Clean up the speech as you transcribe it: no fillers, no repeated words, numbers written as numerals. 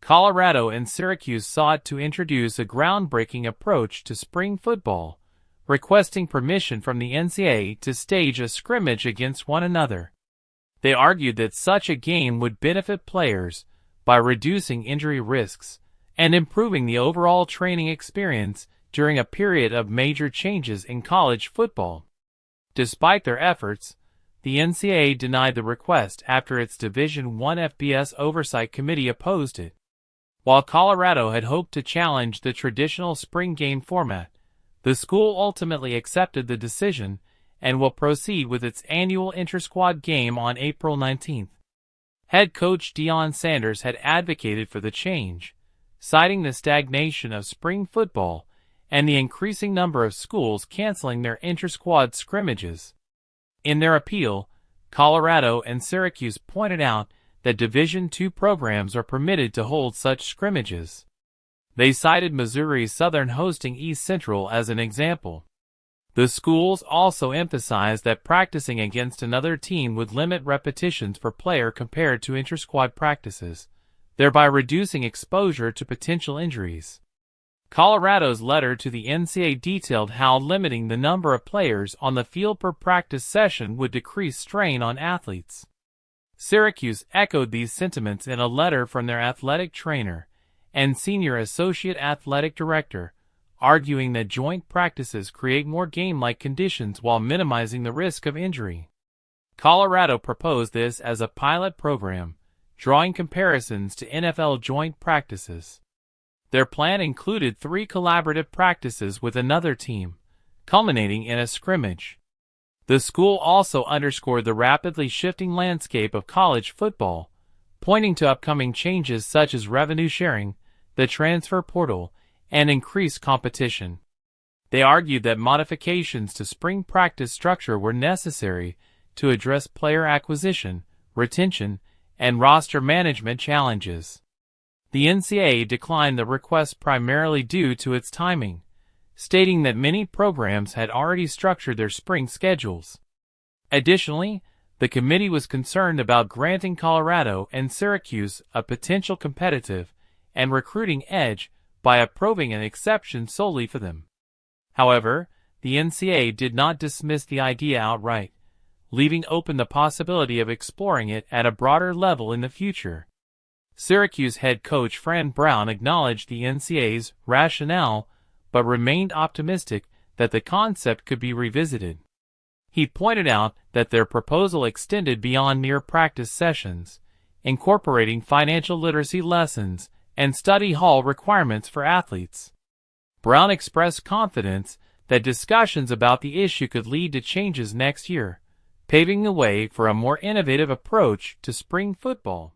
Colorado and Syracuse sought to introduce a groundbreaking approach to spring football, requesting permission from the NCAA to stage a scrimmage against one another. They argued that such a game would benefit players by reducing injury risks and improving the overall training experience during a period of major changes in college football. Despite their efforts, the NCAA denied the request after its Division I FBS Oversight Committee opposed it. While Colorado had hoped to challenge the traditional spring game format, the school ultimately accepted the decision and will proceed with its annual inter-squad game on April 19. Head coach Deion Sanders had advocated for the change, citing the stagnation of spring football and the increasing number of schools canceling their inter-squad scrimmages. In their appeal, Colorado and Syracuse pointed out that Division II programs are permitted to hold such scrimmages. They cited Missouri Southern hosting East Central as an example. The schools also emphasized that practicing against another team would limit repetitions per player compared to inter-squad practices, thereby reducing exposure to potential injuries. Colorado's letter to the NCAA detailed how limiting the number of players on the field per practice session would decrease strain on athletes. Syracuse echoed these sentiments in a letter from their athletic trainer and senior associate athletic director, arguing that joint practices create more game-like conditions while minimizing the risk of injury. Colorado proposed this as a pilot program, drawing comparisons to NFL joint practices. Their plan included 3 collaborative practices with another team, culminating in a scrimmage. The school also underscored the rapidly shifting landscape of college football, pointing to upcoming changes such as revenue sharing, the transfer portal, and increased competition. They argued that modifications to spring practice structure were necessary to address player acquisition, retention, and roster management challenges. The NCAA declined the request primarily due to its timing, stating that many programs had already structured their spring schedules. Additionally, the committee was concerned about granting Colorado and Syracuse a potential competitive and recruiting edge by approving an exception solely for them. However, the NCAA did not dismiss the idea outright, leaving open the possibility of exploring it at a broader level in the future. Syracuse head coach Fran Brown acknowledged the NCAA's rationale, but remained optimistic that the concept could be revisited. He pointed out that their proposal extended beyond mere practice sessions, incorporating financial literacy lessons and study hall requirements for athletes. Brown expressed confidence that discussions about the issue could lead to changes next year, paving the way for a more innovative approach to spring football.